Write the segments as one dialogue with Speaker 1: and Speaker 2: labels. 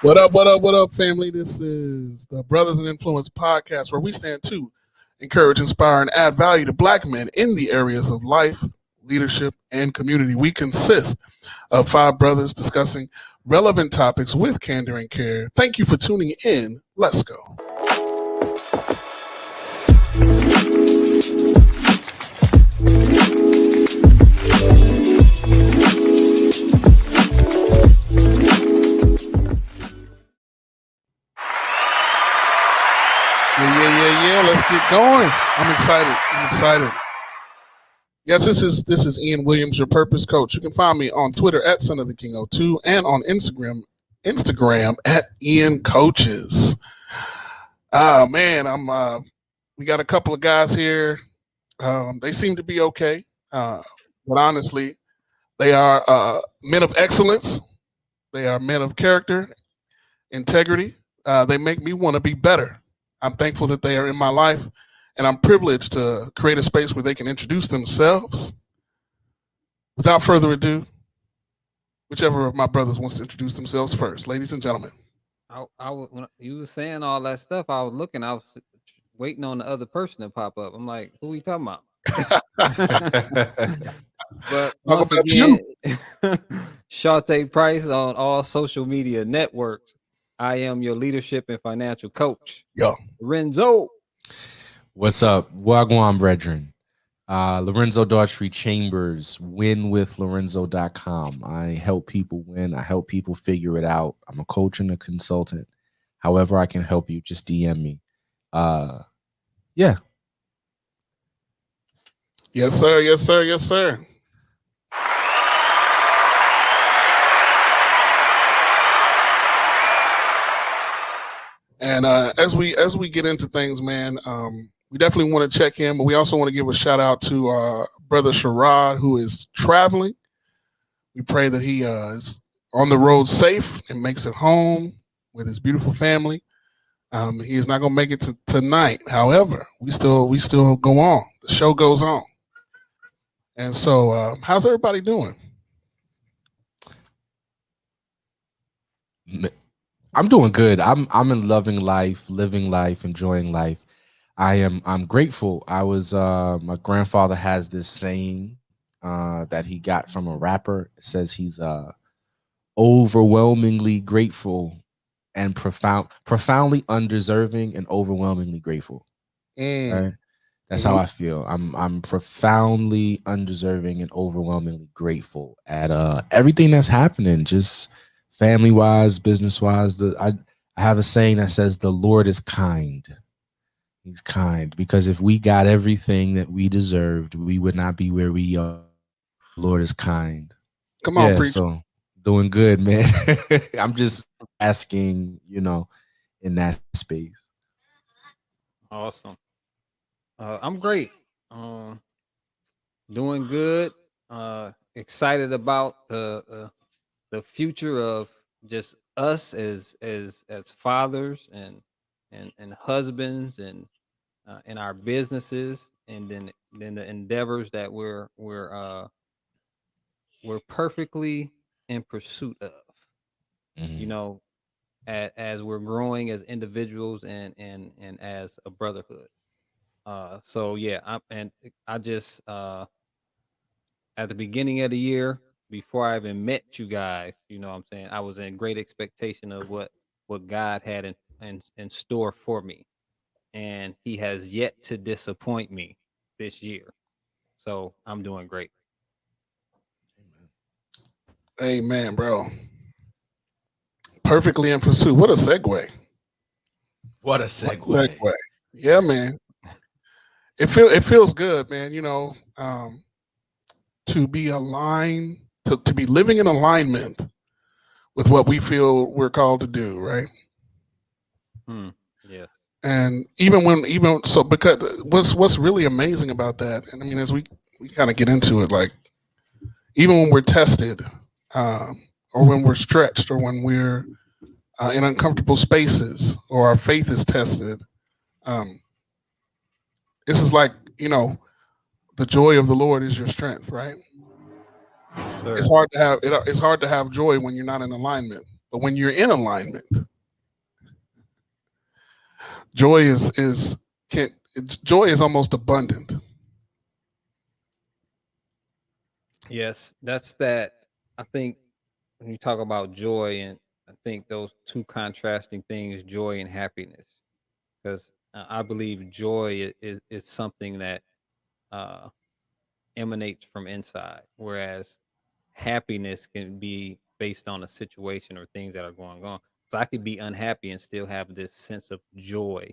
Speaker 1: What up, what up, what up, family? This is the Brothers in Influence podcast where we stand to encourage, inspire, and add value to Black men in the areas of life, leadership, and community. We consist of five brothers discussing relevant topics with candor and care. Thank you for tuning in. Let's go. Yeah. Let's get going. I'm excited. Yes, this is Ian Williams, your purpose coach. You can find me on Twitter at Son of the King 02 and on Instagram at Ian Coaches. Man, we got a couple of guys here. They seem to be okay. But honestly, they are men of excellence. They are men of character, integrity. They make me want to be better. I'm thankful that they are in my life, and I'm privileged to create a space where they can introduce themselves. Without further ado, whichever of my brothers wants to introduce themselves first. Ladies and gentlemen.
Speaker 2: When you were saying all that stuff, I was waiting on the other person to pop up. I'm like, who are we talking about? But once again, Shante Price on all social media networks. I am your leadership and financial coach.
Speaker 1: Yo.
Speaker 2: Lorenzo.
Speaker 3: What's up? Wagwan brethren. Lorenzo Daughtry Chambers, winwithlorenzo.com. I help people win. I help people figure it out. I'm a coach and a consultant. However I can help you, just DM me. Yeah.
Speaker 1: Yes, sir. And as we get into things, man, we definitely want to check in, but we also want to give a shout out to our brother Sherrod, who is traveling. We pray that he is on the road safe and makes it home with his beautiful family. He is not going to make it to tonight. However, we still go on. The show goes on. And so, how's everybody doing?
Speaker 3: I'm doing good. I'm in loving life, living life, enjoying life. I'm grateful. I was my grandfather has this saying that he got from a rapper. It says he's overwhelmingly grateful and profoundly undeserving and overwhelmingly grateful. Right? That's how I feel. I'm profoundly undeserving and overwhelmingly grateful at everything that's happening, just family wise, business wise. I have a saying that says the Lord is kind. He's kind, because if we got everything that we deserved, we would not be where we are. The Lord is kind.
Speaker 1: Come on, preacher.
Speaker 3: So doing good, man. I'm just asking, in that space.
Speaker 2: Awesome. I'm great. Doing good. Excited about the future of just us as fathers and husbands and in our businesses, and then the endeavors that we're perfectly in pursuit of.
Speaker 3: Mm-hmm.
Speaker 2: As we're growing as individuals and as a brotherhood. So yeah, I just at the beginning of the year, before I even met you guys, what I'm saying, I was in great expectation of what God had in store for me, and He has yet to disappoint me this year. So I'm doing great.
Speaker 1: Amen, bro. Perfectly in pursuit. What a segue. Yeah, man. It feels good, man. To be aligned, to be living in alignment with what we feel we're called to do, right?
Speaker 2: Yeah.
Speaker 1: And because what's really amazing about that, and I mean, as we kind of get into it, like even when we're tested, or when we're stretched, or when we're in uncomfortable spaces, or our faith is tested, this is like, the joy of the Lord is your strength, right?
Speaker 2: Sure.
Speaker 1: It's hard to have joy when you're not in alignment. But when you're in alignment, joy is almost abundant.
Speaker 2: Yes, that's that. I think when you talk about joy, and I think those two contrasting things, joy and happiness, because I believe joy is something that uh, emanates from inside, whereas happiness can be based on a situation or things that are going on. So I could be unhappy and still have this sense of joy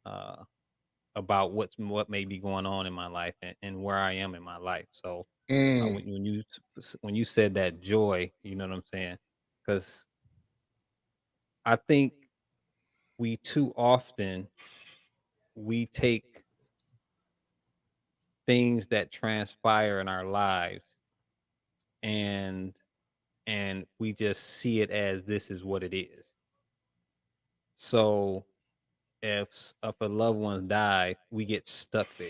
Speaker 2: uh, about what may be going on in my life, and where I am in my life. So
Speaker 1: Mm,
Speaker 2: when you said that joy, you know what I'm saying? Because I think we too often we take things that transpire in our lives, and we just see it as this is what it is. So if a loved one die, we get stuck there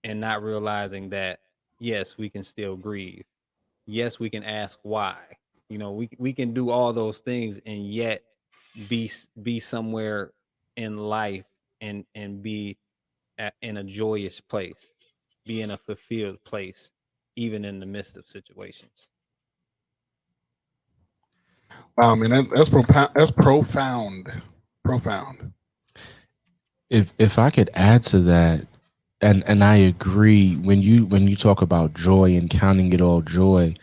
Speaker 2: and not realizing that yes, we can still grieve. Yes, we can ask why. We can do all those things and yet be somewhere in life, and be in a joyous place, be in a fulfilled place, even in the midst of situations.
Speaker 1: wow, man, that's profound. That's profound. Profound.
Speaker 3: If I could add to that, and I agree, when you talk about joy and counting it all joy,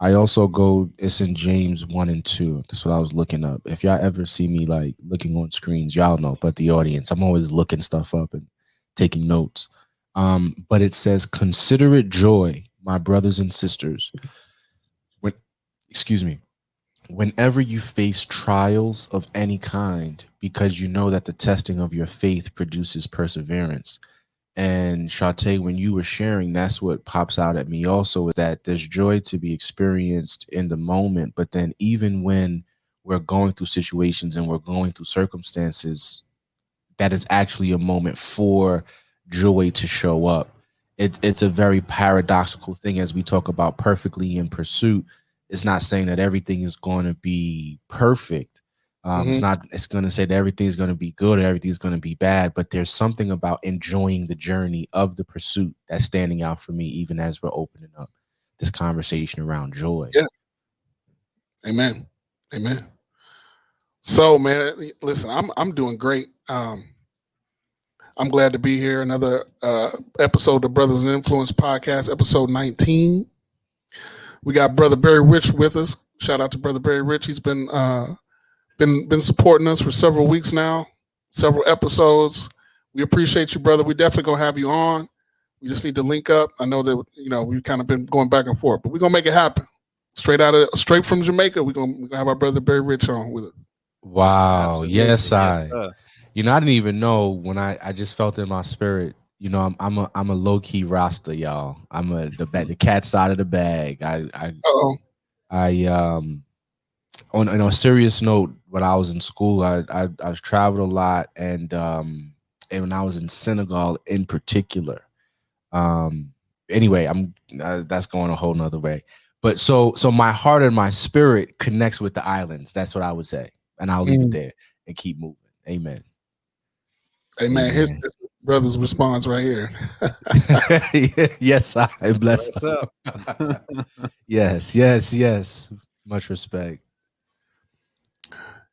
Speaker 3: I also go, it's in James 1 and 2. That's what I was looking up. If y'all ever see me like looking on screens, y'all know, but the audience, I'm always looking stuff up and taking notes. But it says, consider it joy, my brothers and sisters, when, excuse me, whenever you face trials of any kind, because you know that the testing of your faith produces perseverance. And Shante, when you were sharing, that's what pops out at me also, is that there's joy to be experienced in the moment. But then even when we're going through situations and we're going through circumstances, that is actually a moment for joy to show up. It's a very paradoxical thing as we talk about perfectly in pursuit. It's not saying that everything is going to be perfect. It's
Speaker 1: Mhm.
Speaker 3: not. It's going to say that everything's going to be good or everything's going to be bad. But there's something about enjoying the journey of the pursuit that's standing out for me, even as we're opening up this conversation around joy.
Speaker 1: Yeah. Amen. Amen. So, man, listen, I'm doing great. I'm glad to be here. Another episode of Brothers and Influence podcast, episode 19. We got Brother Barry Rich with us. Shout out to Brother Barry Rich. He's been supporting us for several weeks now, several episodes. We appreciate you, brother. We definitely gonna have you on. We just need to link up. I know that we've kind of been going back and forth, but we're gonna make it happen. Straight from Jamaica, we're gonna have our brother Barry Rich on with us.
Speaker 3: Wow.
Speaker 2: Absolutely.
Speaker 3: Yes,
Speaker 2: Yes,
Speaker 3: I.
Speaker 2: sir.
Speaker 3: I didn't even know when I just felt in my spirit. I'm a low key Rasta, y'all. I'm the cat side of the bag.
Speaker 1: Oh,
Speaker 3: I on a serious note, when I was in school, I was traveled a lot, and when I was in Senegal in particular. Anyway, I'm that's going a whole nother way. But so my heart and my spirit connects with the islands. That's what I would say, and I'll leave it there and keep moving. Amen.
Speaker 1: hey man, here's
Speaker 3: Amen.
Speaker 1: this brother's response right here.
Speaker 3: Yes, I bless
Speaker 2: What's
Speaker 3: them.
Speaker 2: up?
Speaker 3: Yes. Much respect.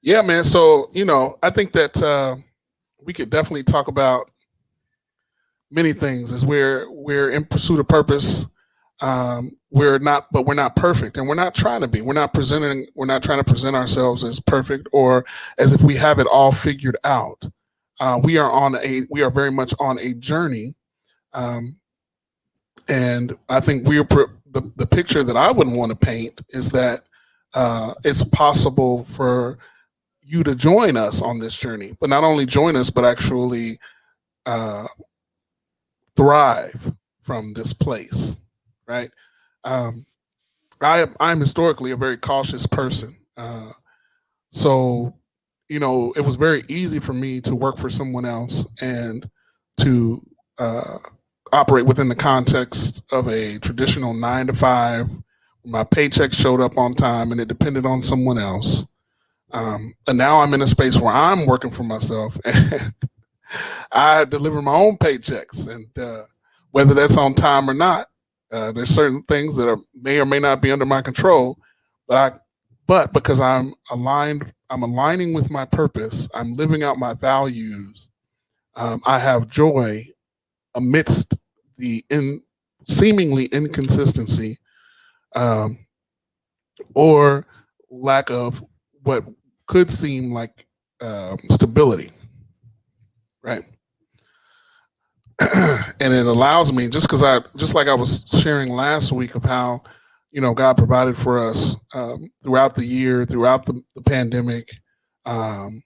Speaker 1: Yeah, man. So I think that we could definitely talk about many things as we're in pursuit of purpose. We're not perfect, and we're not trying to be. We're not trying to present ourselves as perfect or as if we have it all figured out. We are very much on a journey, um, and I think the picture that I would want to paint is that it's possible for you to join us on this journey, but not only join us, but actually uh, thrive from this place, right? Um, I'm historically a very cautious person, so it was very easy for me to work for someone else and to operate within the context of a traditional 9 to 5 my paycheck showed up on time and it depended on someone else. And now I'm in a space where I'm working for myself and I deliver my own paychecks. And whether that's on time or not, there's certain things that may or may not be under my control. But because I'm aligning with my purpose. I'm living out my values. I have joy amidst the seemingly inconsistency um, or lack of what could seem like stability, right? And it allows me just like I was sharing last week of how God provided for us throughout the year, throughout the pandemic. Um,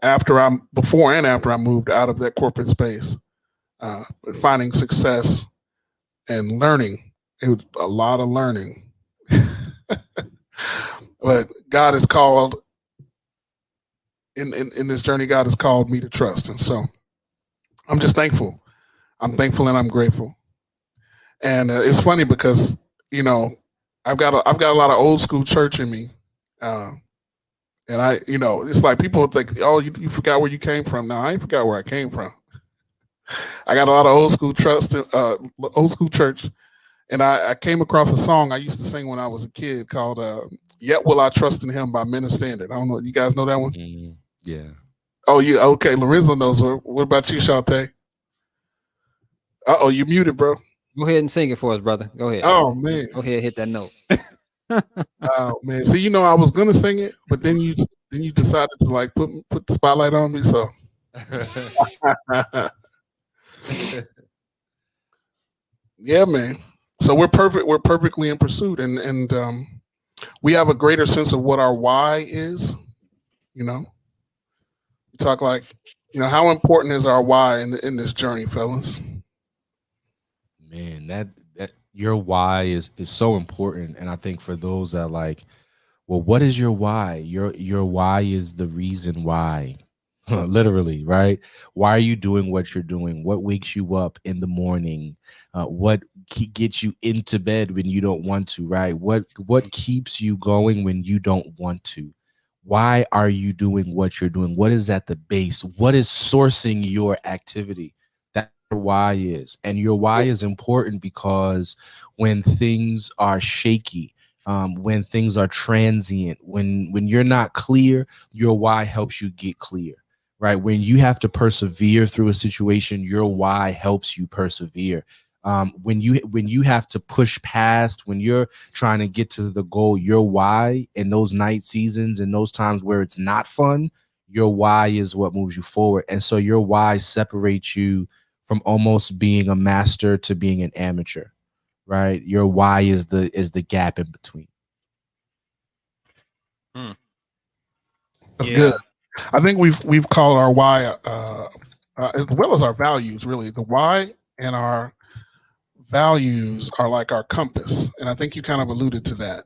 Speaker 1: after I'm before and after I moved out of that corporate space, but finding success and learning. It was a lot of learning. But God has called in this journey. God has called me to trust, and so I'm just thankful. I'm thankful and I'm grateful. And it's funny because you know I've got a lot of old school church in me, uh, and it's like people think, oh, you forgot where you came from. No, I ain't forgot where I came from. I got a lot of old school church, and I came across a song I used to sing when I was a kid called "Yet Will I Trust in Him" by Men of Standard. I don't know, you guys know that one?
Speaker 3: Yeah.
Speaker 1: Oh, you okay? Lorenzo knows. What about you, Shante? Oh, you muted, bro.
Speaker 2: Go ahead and sing it for us, brother. Go ahead.
Speaker 1: Oh man.
Speaker 2: Go ahead, hit that note.
Speaker 1: Oh man. See, I was gonna sing it, but then you decided to like put the spotlight on me. So yeah, man. So we're perfect. We're perfectly in pursuit, and we have a greater sense of what our why is. You know, you talk like, how important is our why in this journey, fellas?
Speaker 3: Man, that your why is so important. And I think for those that like, well, what is your why? Your why is the reason why. Literally, right? Why are you doing what you're doing? What wakes you up in the morning? What gets you into bed when you don't want to, right? What keeps you going when you don't want to? Why are you doing what you're doing? What is at the base? What is sourcing your activity? That your why is. And your why is important because when things are shaky, when things are transient, when you're not clear, your why helps you get clear, right? When you have to persevere through a situation, your why helps you persevere. When you have to push past, when you're trying to get to the goal, your why in those night seasons and those times where it's not fun, your why is what moves you forward. And so your why separates you from almost being a master to being an amateur, right? Your why is the gap in between.
Speaker 1: That's
Speaker 2: Yeah.
Speaker 1: good. I think we've called our why as well as our values. Really, the why and our values are like our compass, and I think you kind of alluded to that.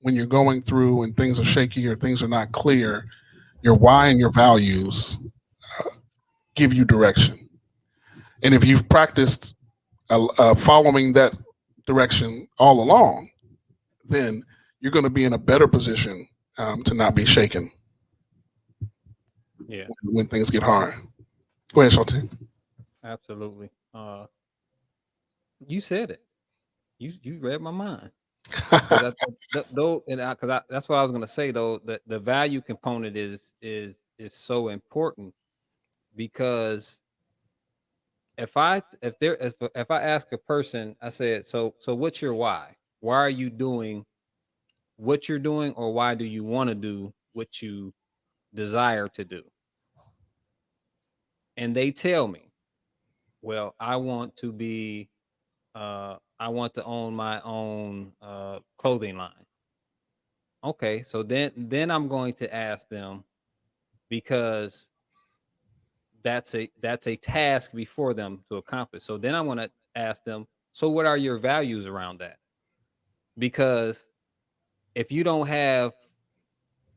Speaker 1: When you're going through and things are shaky or things are not clear, your why and your values give you direction. And if you've practiced following that direction all along, then you're going to be in a better position to not be shaken.
Speaker 2: Yeah,
Speaker 1: when things get hard. Go ahead, Shante.
Speaker 2: absolutely. You said it. You read my mind. Though, and that's what I was gonna say. Though the value component is so important because if I ask a person, I said, so what's your why? Why are you doing what you're doing, or why do you want to do what you desire to do? And they tell me, well, I want to be I want to own my own clothing line. Okay, so then I'm going to ask them, because that's a task before them to accomplish. So then I want to ask them, so what are your values around that? Because if you don't have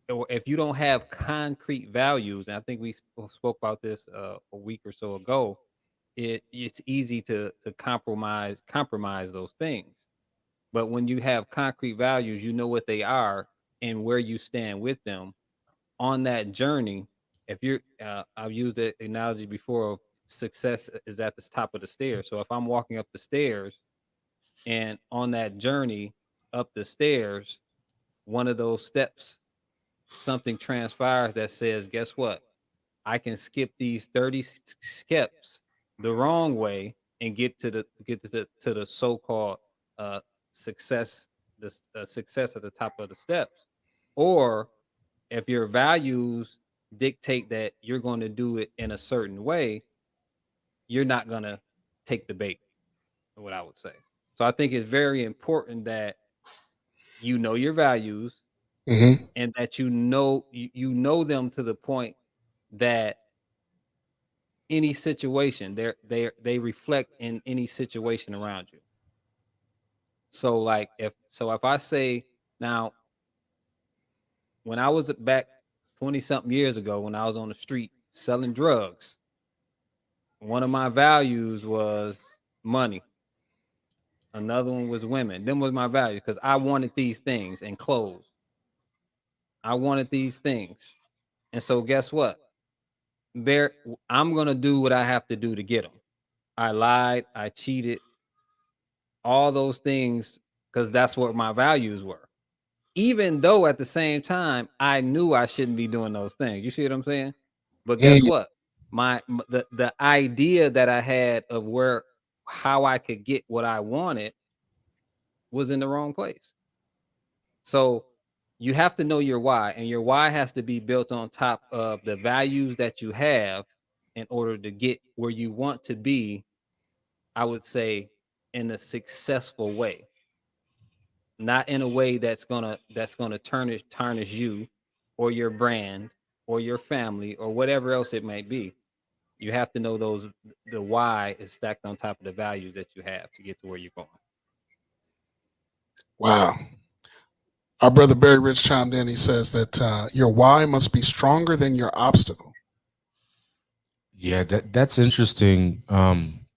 Speaker 2: or if you don't have concrete values, and I think we spoke about this a week or so ago, it's easy to compromise those things. But when you have concrete values, you know what they are and where you stand with them on that journey. If you're, I've used the analogy before of success is at the top of the stairs. So if I'm walking up the stairs and on that journey up the stairs, one of those steps, something transpires that says, guess what? I can skip these 30 steps the wrong way and get to the so-called success, the success at the top of the steps. Or if your values dictate that you're going to do it in a certain way, you're not going to take the bait, what I would say. So I think it's very important that you know your values,
Speaker 1: Mm-hmm.
Speaker 2: and that you know them to the point that any situation they reflect in any situation around you. So like if I say now, when I was back 20 something years ago, when I was on the street selling drugs, one of my values was money. Another one was women. Them was my value because I wanted these things and clothes. I wanted these things. And so guess what? I'm gonna do what I have to do to get them. I lied, I cheated, all those things, because that's what my values were. Even though at the same time I knew I shouldn't be doing those things. You see what I'm saying? But guess what? The idea that I had of how I could get what I wanted was in the wrong place. So you have to know your why, and your why has to be built on top of the values that you have in order to get where you want to be, I would say, in a successful way. Not in a way that's gonna tarnish you or your brand or your family or whatever else it might be. You have to know the why is stacked on top of the values that you have to get to where you're going.
Speaker 1: Wow. Our brother Barry Rich chimed in. He says that your why must be stronger than your obstacle.
Speaker 3: Yeah, that's interesting,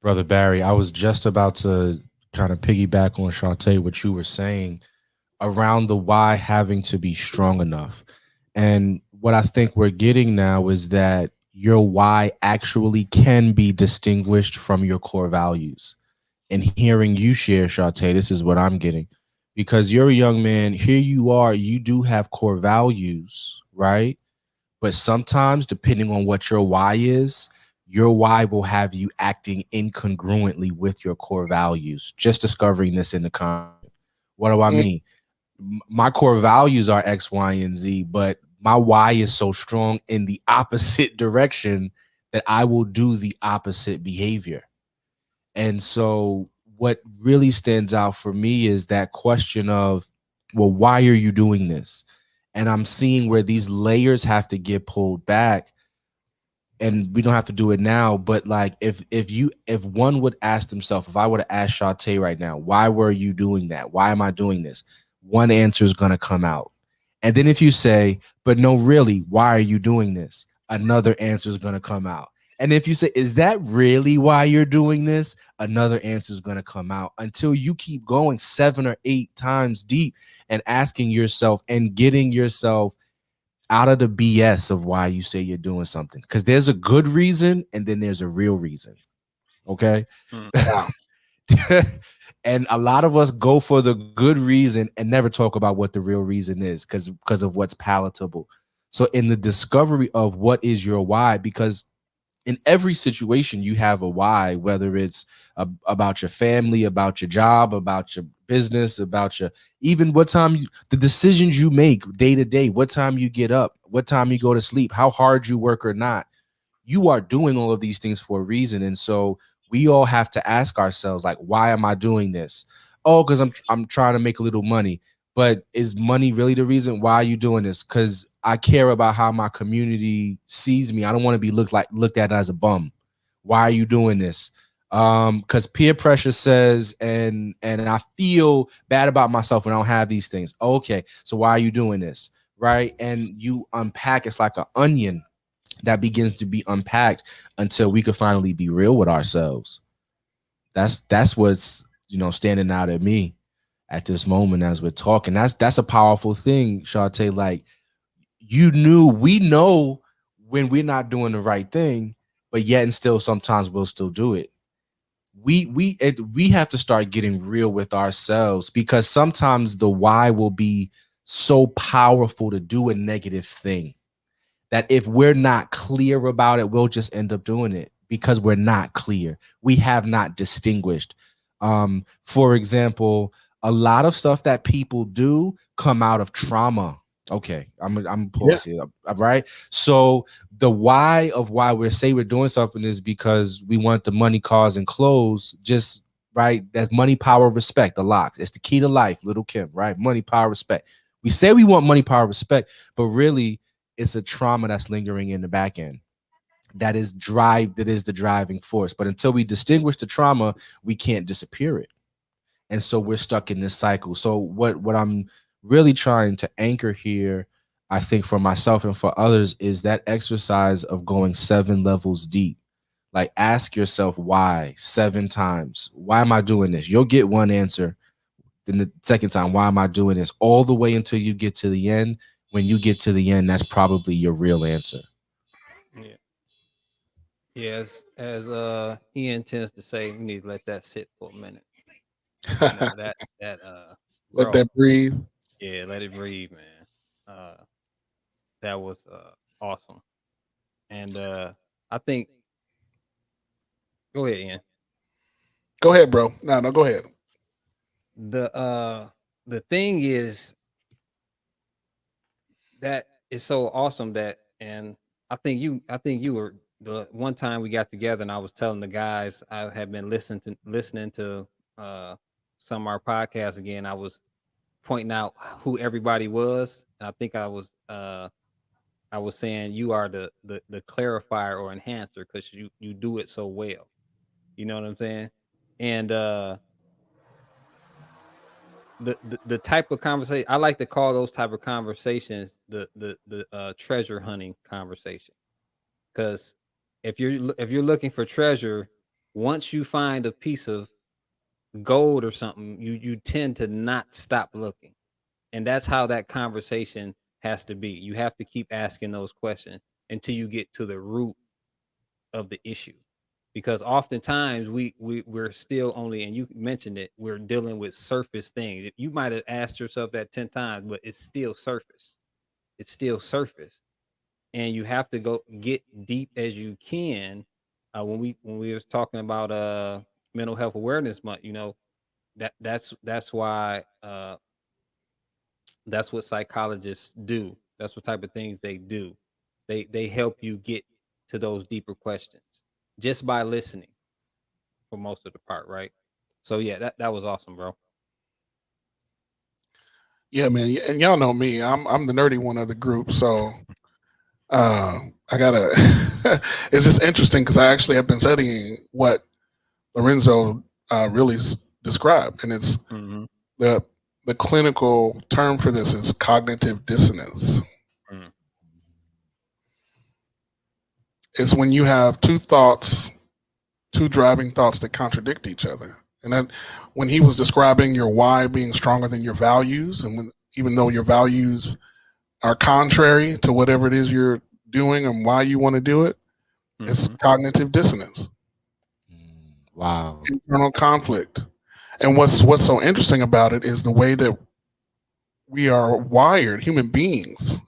Speaker 3: brother Barry. I was just about to kind of piggyback on Shantae, what you were saying around the why having to be strong enough. And what I think we're getting now is that your why actually can be distinguished from your core values. And hearing you share, Shantae, this is what I'm getting. Because you're a young man, here you are, you do have core values, right? But sometimes, depending on what your why is, your why will have you acting incongruently with your core values. Just discovering this in the comment. What do I mean? My core values are X, Y, and Z, but my why is so strong in the opposite direction that I will do the opposite behavior. And so what really stands out for me is that question of, well, why are you doing this? And I'm seeing where these layers have to get pulled back. And we don't have to do it now, but like if one would ask themselves, if I would have asked Shantae right now, why were you doing that? Why am I doing this? One answer is going to come out. And then if you say, but no, really, why are you doing this? Another answer is going to come out. And if you say, is that really why you're doing this? Another answer is going to come out until you keep going 7 or 8 times deep and asking yourself and getting yourself out of the BS of why you say you're doing something. Because there's a good reason and then there's a real reason. Okay. And a lot of us go for the good reason and never talk about what the real reason is because of what's palatable. So in the discovery of what is your why, because in every situation you have a why, whether it's about your family, about your job, about your business, about your even what time the decisions you make day to day, what time you get up, what time you go to sleep, how hard you work or not. You are doing all of these things for a reason. And so we all have to ask ourselves, like, why am I doing this? Oh, because I'm trying to make a little money. But is money really the reason? Why are you doing this? Because I care about how my community sees me. I don't want to be looked at as a bum. Why are you doing this? Because peer pressure says, and I feel bad about myself when I don't have these things. Okay, so why are you doing this? Right? And you unpack, it's like an onion that begins to be unpacked until we could finally be real with ourselves. That's what's standing out at me. at this moment as we're talking. That's a powerful thing, Shantae. Like, we know when we're not doing the right thing, but yet and still sometimes we'll still do it. We have to start getting real with ourselves, because sometimes the why will be so powerful to do a negative thing that if we're not clear about it, we'll just end up doing it because we're not clear. We have not distinguished. For example, a lot of stuff that people do come out of trauma. Okay, I'm pause here, right? So the why of why we're doing something is because we want the money, cars, and clothes. Just right. That's money, power, respect. The locks. It's the key to life. Little Kim, right? Money, power, respect. We say we want money, power, respect, but really it's a trauma that's lingering in the back end. That is the driving force. But until we distinguish the trauma, we can't disappear it. And so we're stuck in this cycle. So what I'm really trying to anchor here, I think, for myself and for others, is that exercise of going 7 levels deep. Like, ask yourself why 7 times. Why am I doing this? You'll get one answer. Then the second time, why am I doing this? All the way until you get to the end. When you get to the end, that's probably your real answer.
Speaker 2: Yeah. Yes, as Ian tends to say, we need to let that sit for a minute. Let
Speaker 1: that breathe.
Speaker 2: Yeah, let it breathe, man. That was awesome. And I think, go ahead, Ian.
Speaker 1: Go ahead, bro. No, go ahead.
Speaker 2: The thing is that is so awesome that, and I think you were the one time we got together and I was telling the guys I had been listening to some of our podcasts again. I was pointing out who everybody was. And I think I was saying you are the clarifier or enhancer because you do it so well. You know what I'm saying? And the type of conversation I like to call those type of conversations the treasure hunting conversation. Because if you're looking for treasure, once you find a piece of gold or something, you tend to not stop looking. And that's how that conversation has to be. You have to keep asking those questions until you get to the root of the issue. Because oftentimes we're still only, and you mentioned it, we're dealing with surface things. You might have asked yourself that 10 times, but it's still surface. It's still surface. And you have to go get deep as you can. When we was talking about mental health awareness month, that's why that's what psychologists do. That's what type of things they do. They help you get to those deeper questions just by listening for most of the part, right? So yeah, that was awesome, bro.
Speaker 1: Yeah, man, and y'all know me. I'm the nerdy one of the group, so I gotta. It's just interesting because I actually have been studying what Lorenzo really described, and it's the clinical term for this is cognitive dissonance. It's when you have two driving thoughts that contradict each other. And then when he was describing your why being stronger than your values, and even though your values are contrary to whatever it is you're doing and why you want to do it, it's cognitive dissonance.
Speaker 3: Wow.
Speaker 1: Internal conflict. And what's so interesting about it is the way that we are wired. Human beings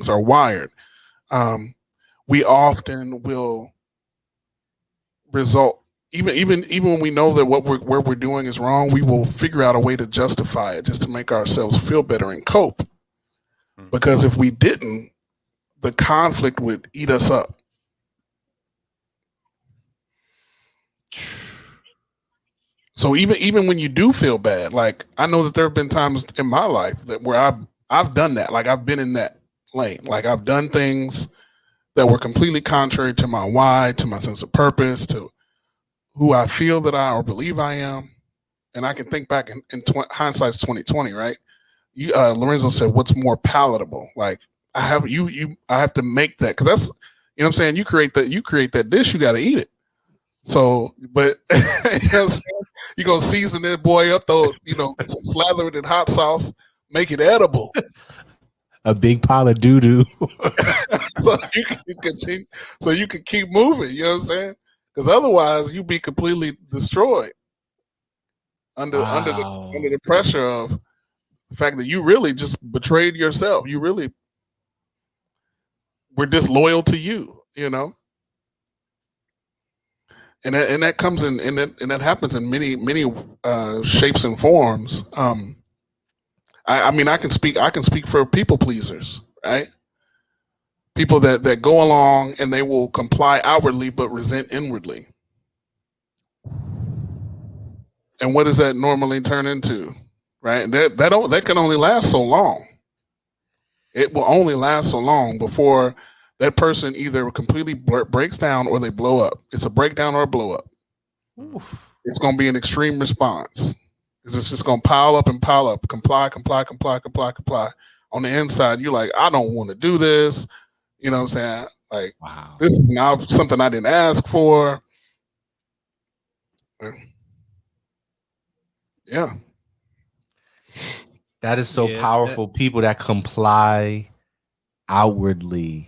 Speaker 1: are wired. We often will result, even when we know that where we're doing is wrong, we will figure out a way to justify it just to make ourselves feel better and cope. Because if we didn't, the conflict would eat us up. So even when you do feel bad, like I know that there have been times in my life where I've done that. Like I've been in that lane. Like I've done things that were completely contrary to my why, to my sense of purpose, to who I feel that I or believe I am. And I can think back in hindsight's 2020, right? Lorenzo said, "What's more palatable?" Like I have to make that, because that's, you know what I'm saying. You create that dish, you got to eat it. So, but you know what I'm saying? You gonna season that boy up, though, slather it in hot sauce, make it edible,
Speaker 3: A big pile of doo doo.
Speaker 1: so you can continue, so you can keep moving. You know what I'm saying? Because otherwise, you be completely destroyed under the pressure of the fact that you really just betrayed yourself. You really were disloyal to you. And that comes in, and that happens in many shapes and forms. I mean, I can speak for people pleasers, right? People that go along and they will comply outwardly but resent inwardly. And what does that normally turn into, right? That can only last so long. It will only last so long before that person either completely breaks down or they blow up. It's a breakdown or a blow up.
Speaker 3: Oof.
Speaker 1: It's going to be an extreme response. It's just going to pile up and pile up. Comply. On the inside, you're like, I don't want to do this. You know what I'm saying? Like,
Speaker 3: Wow.
Speaker 1: this is now something I didn't ask for. Yeah.
Speaker 3: That is so
Speaker 2: Yeah,
Speaker 3: powerful. People that comply outwardly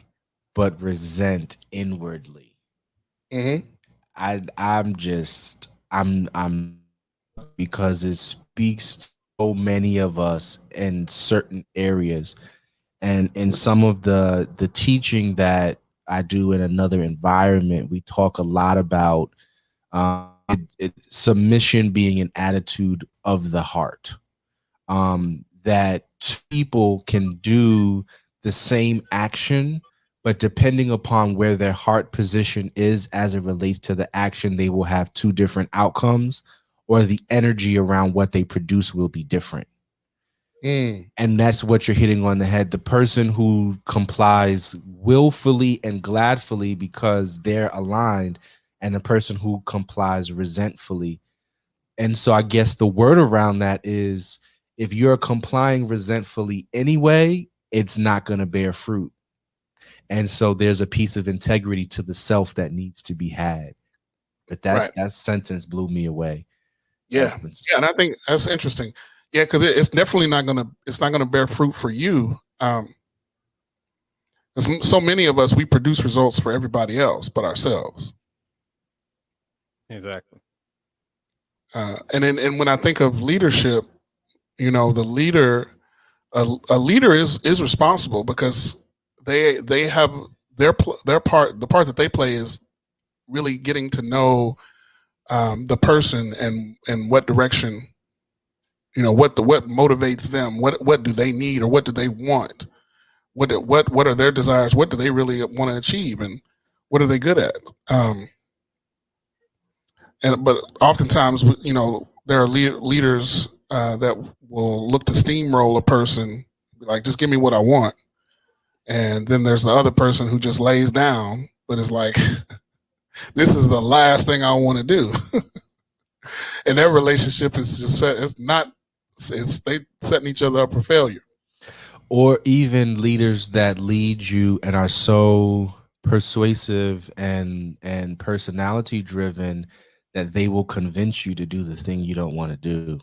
Speaker 3: but resent inwardly.
Speaker 1: Mm-hmm.
Speaker 3: I'm because it speaks to so many of us in certain areas. And in some of the teaching that I do in another environment, we talk a lot about submission being an attitude of the heart. That people can do the same action, but depending upon where their heart position is as it relates to the action, they will have two different outcomes, or the energy around what they produce will be different. And that's what you're hitting on the head. The person who complies willfully and gladfully because they're aligned, and the person who complies resentfully. And so I guess the word around that is, if you're complying resentfully anyway, it's not going to bear fruit. And so there's a piece of integrity to the self that needs to be had. But that sentence blew me away.
Speaker 1: Yeah. And I think that's interesting. Yeah, because it's definitely not gonna bear fruit for you. So many of us, we produce results for everybody else but ourselves.
Speaker 2: exactly.
Speaker 1: And when I think of leadership, the leader, a leader is responsible because they have their part. The part that they play is really getting to know the person and what direction, what motivates them, what do they need or what do they want, what are their desires, what do they really want to achieve, and what are they good at. But oftentimes, there are leaders that will look to steamroll a person, like, just give me what I want. And then there's the other person who just lays down, but is like, this is the last thing I want to do. And their relationship is just set. They setting each other up for failure.
Speaker 3: Or even leaders that lead you and are so persuasive and personality driven that they will convince you to do the thing you don't want to do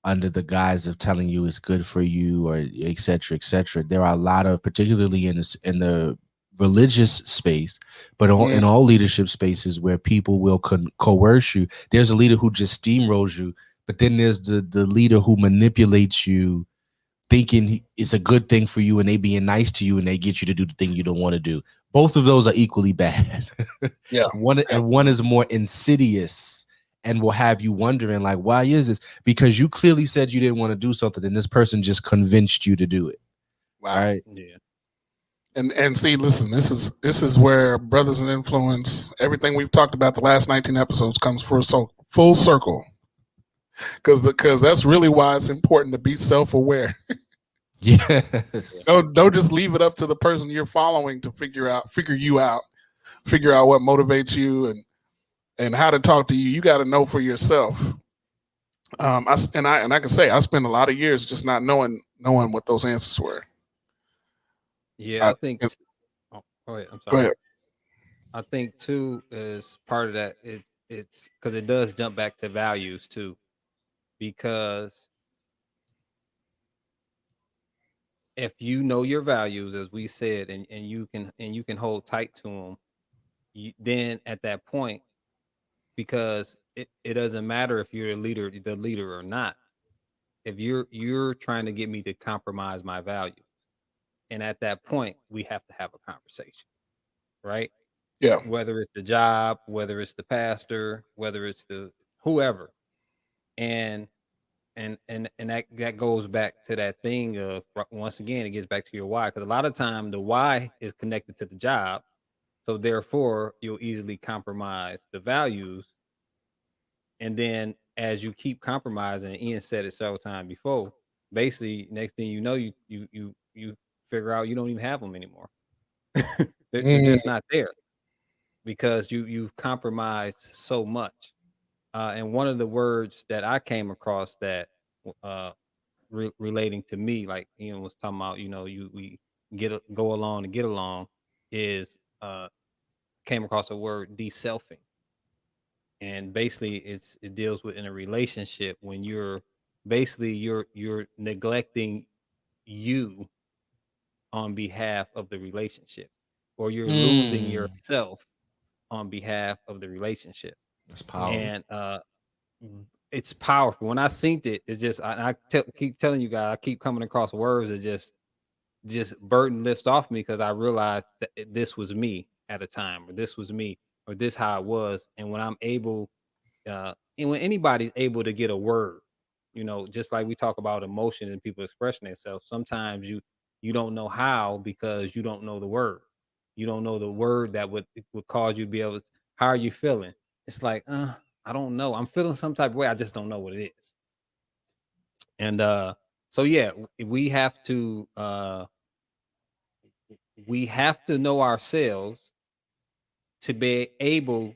Speaker 3: under the guise of telling you it's good for you, or et cetera, et cetera. There are a lot of, particularly in the religious space, but in all leadership spaces, where people will coerce you. There's a leader who just steamrolls you, but then there's the leader who manipulates you, thinking it's a good thing for you, and they being nice to you, and they get you to do the thing you don't want to do. Both of those are equally bad.
Speaker 1: Yeah.
Speaker 3: One is more insidious and will have you wondering, like, why is this? Because you clearly said you didn't want to do something, and this person just convinced you to do it.
Speaker 1: Wow.
Speaker 3: All right.
Speaker 2: Yeah.
Speaker 1: And see, listen, this is where Brothers in Influence, everything we've talked about the last 19 episodes, comes full circle. Because that's really why it's important to be self-aware.
Speaker 3: Yes.
Speaker 1: Don't just leave it up to the person you're following to figure out what motivates you and how to talk to you. You got to know for yourself. I can say I spent a lot of years just not knowing what those answers were.
Speaker 2: Yeah, I think. Go ahead. I'm sorry.
Speaker 1: Go ahead.
Speaker 2: I think too is part of that. it's because it does jump back to values too, because if you know your values, as we said, and you can hold tight to them, then at that point, because it doesn't matter if you're the leader or not. If you're trying to get me to compromise my values, and at that point, we have to have a conversation, right?
Speaker 1: Yeah.
Speaker 2: Whether it's the job, whether it's the pastor, whether it's the whoever, and that goes back to that thing of, once again, it gets back to your why, because a lot of time the why is connected to the job, so therefore you'll easily compromise the values, and then as you keep compromising, Ian said it several times before, basically next thing you know, you figure out you don't even have them anymore. They're
Speaker 1: Mm,
Speaker 2: just not there, because you've compromised so much. And one of the words that I came across that uh relating to me, like Ian was talking about, we go along to get along, is came across a word, deselfing. And basically it deals with, in a relationship, when you're neglecting you on behalf of the relationship, or you're losing
Speaker 3: Mm,
Speaker 2: yourself on behalf of the relationship.
Speaker 3: that's powerful.
Speaker 2: And it's powerful. When I synced it, it's just, keep telling you guys, I keep coming across words that just burden lifts off me, because I realized that this was me at a time, or this was me, or this how it was. And when I'm able, and when anybody's able to get a word, just like we talk about emotion and people expressing themselves, sometimes you don't know how, because you don't know the word. You don't know the word that would cause you to be able to, how are you feeling? It's like, I don't know. I'm feeling some type of way. I just don't know what it is. And so yeah, we have to know ourselves to be able,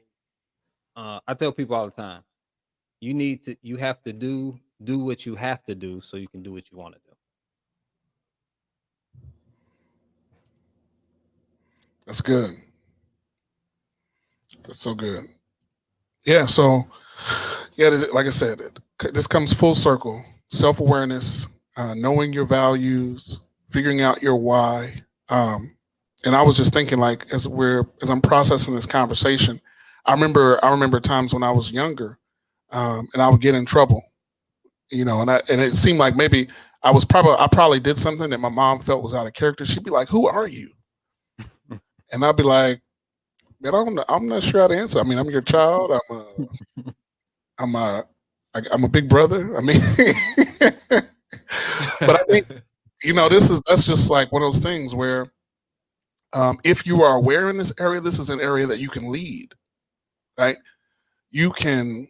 Speaker 2: I tell people all the time, you have to do what you have to do so you can do what you want to do.
Speaker 1: that's good. That's so good. Yeah. So, yeah, like I said, this comes full circle. Self awareness, knowing your values, figuring out your why. Um, and I was just thinking, like, as I'm processing this conversation, I remember times when I was younger, and I would get in trouble, and it seemed like maybe I probably did something that my mom felt was out of character. She'd be like, "Who are you?" And I'd be like, "Man, I'm not sure how to answer. I mean, I'm your child. I'm a I'm a big brother. I mean, but I think that's just like one of those things where, if you are aware in this area, this is an area that you can lead, right? You can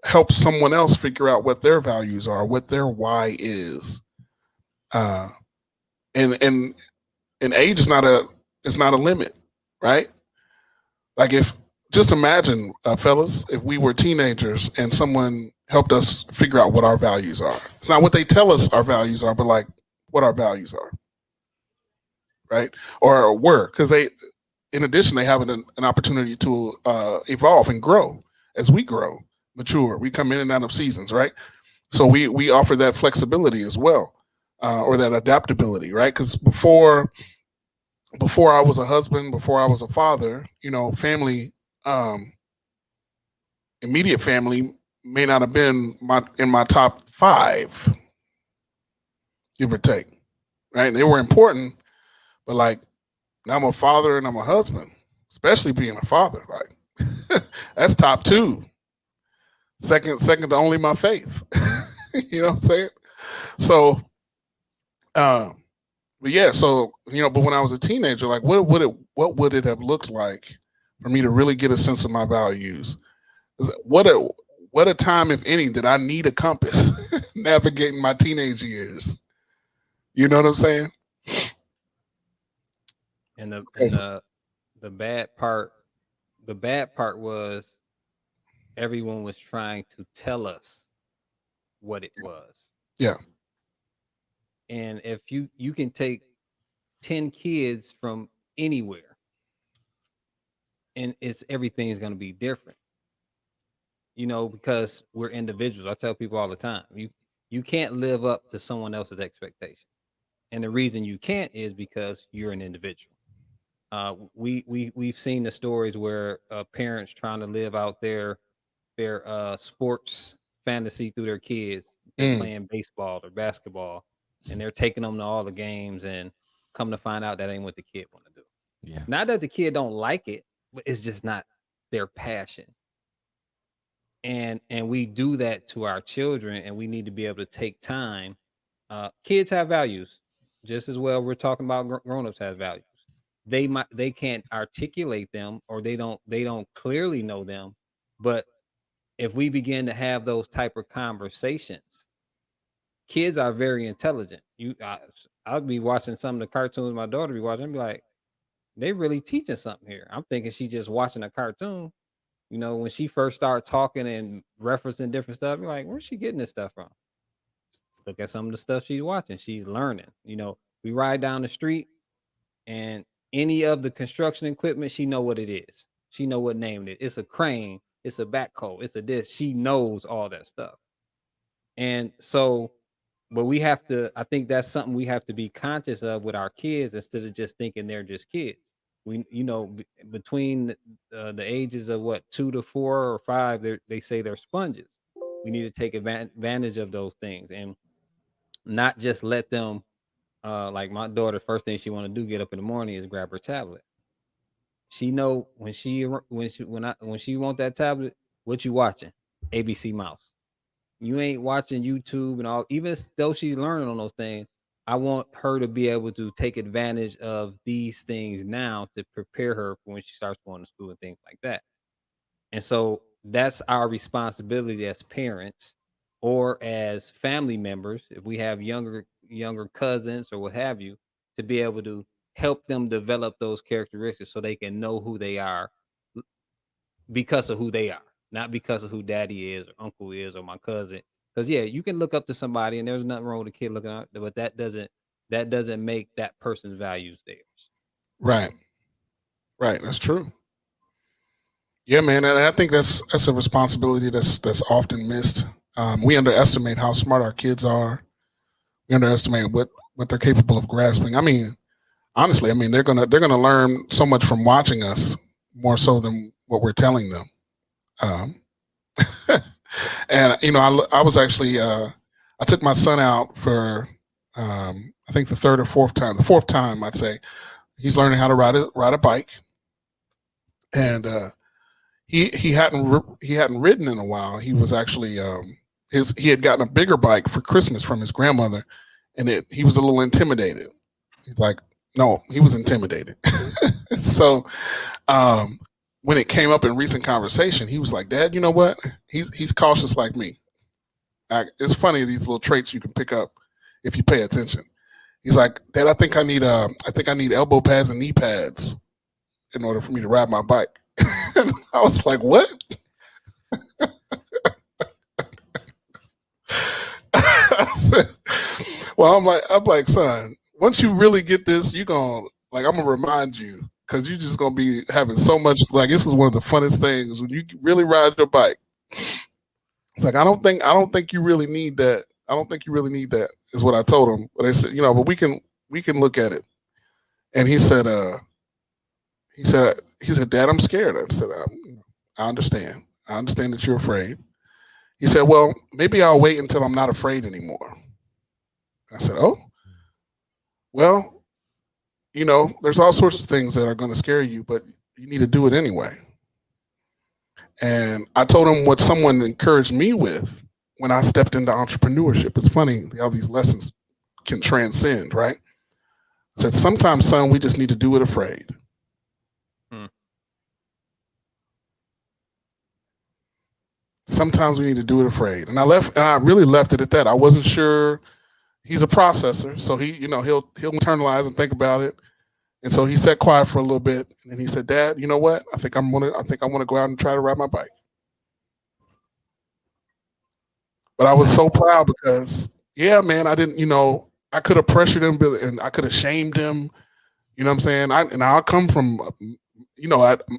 Speaker 1: help someone else figure out what their values are, what their why is, uh, and age is not a limit, right? Like, if just imagine, fellas, if we were teenagers and someone helped us figure out what our values are. It's not what they tell us our values are, but like what our values are, right? Or were, because in addition, they have an opportunity to evolve and grow as we grow, mature. We come in and out of seasons, right? So we offer that flexibility as well, or that adaptability, right? Because before I was a husband, before I was a father, family, um, immediate family may not have been in my top five, give or take, right? They were important, but like, now I'm a father and I'm a husband, especially being a father. Like, that's top two. Second to only my faith. You know what I'm saying? So, um, but yeah, so but when I was a teenager, like, what would it have looked like for me to really get a sense of my values? What a time, if any, did I need a compass navigating my teenage years? You know what I'm saying?
Speaker 2: And the and
Speaker 1: 'Cause-
Speaker 2: the bad part was, everyone was trying to tell us what it was.
Speaker 1: yeah,
Speaker 2: And if you can take 10 kids from anywhere, and everything is going to be different. because we're individuals. I tell people all the time, you can't live up to someone else's expectation. And the reason you can't is because you're an individual. We've seen the stories where parents trying to live out their sports fantasy through their kids. They're playing baseball or basketball, and they're taking them to all the games, and come to find out that ain't what the kid want to do.
Speaker 3: Yeah.
Speaker 2: Not that the kid don't like it, but it's just not their passion. And we do that to our children, and we need to be able to take time. Kids have values just as well. We're talking about grown-ups have values. They can't articulate them, or they don't clearly know them, but if we begin to have those type of conversations, kids are very intelligent. I'll be watching some of the cartoons my daughter be watching, and be like, they really teaching something here. I'm thinking she just watching a cartoon. When she first started talking and referencing different stuff, I'm like, where's she getting this stuff from? Look at some of the stuff she's watching. She's learning. We ride down the street, and any of the construction equipment, she know what it is. She know what name it is. It's a crane. It's a backhoe. It's a this. She knows all that stuff. And so, but I think that's something we have to be conscious of with our kids, instead of just thinking they're just kids. We, between the ages of 2 to 4 or 5, they say they're sponges. We need to take advantage of those things, and not just let them, like my daughter, first thing she want to do, get up in the morning, is grab her tablet. She know when she want that tablet, what you watching? ABC Mouse. You ain't watching YouTube and all. Even though she's learning on those things, I want her to be able to take advantage of these things now to prepare her for when she starts going to school and things like that. And so that's our responsibility as parents, or as family members, if we have younger cousins or what have you, to be able to help them develop those characteristics so they can know who they are because of who they are, not because of who daddy is or uncle is or my cousin. Because you can look up to somebody, and there's nothing wrong with a kid looking up, but that doesn't make that person's values theirs.
Speaker 1: Right. That's true. Yeah, man, and I think that's a responsibility that's often missed. We underestimate how smart our kids are. We underestimate what they're capable of grasping. I mean, honestly, they're gonna learn so much from watching us, more so than what we're telling them. And I was actually I took my son out for I think the fourth time I'd say. He's learning how to ride a bike, and he hadn't ridden in a while. He was actually he had gotten a bigger bike for Christmas from his grandmother, and he was a little intimidated. He's like, no, he was intimidated. So when it came up in recent conversation, he was like, Dad, you know what? He's cautious like me. It's funny, these little traits you can pick up if you pay attention. He's like, Dad, I think I need elbow pads and knee pads in order for me to ride my bike. And I was like, what? I said, well, I'm like, son, once you really get this, I'm gonna remind you, because you're just gonna be having so much, like, this is one of the funnest things when you really ride your bike. It's like, I don't think you really need that. I don't think you really need that, is what I told him. But they said, but we can look at it. And he said, Dad, I'm scared. I said, I understand. I understand that you're afraid. He said, well, maybe I'll wait until I'm not afraid anymore. I said, oh, well, there's all sorts of things that are going to scare you, but you need to do it anyway. And I told him what someone encouraged me with when I stepped into entrepreneurship. It's funny how these lessons can transcend, right? I said, sometimes, son, we just need to do it afraid. Sometimes we need to do it afraid. And I really left it at that. I wasn't sure. He's a processor, so he'll internalize and think about it. And so he sat quiet for a little bit, and he said, Dad, you know what? I think I want to go out and try to ride my bike. But I was so proud because, yeah, man, I didn't, I could have pressured him and I could have shamed him. You know what I'm saying? I come from,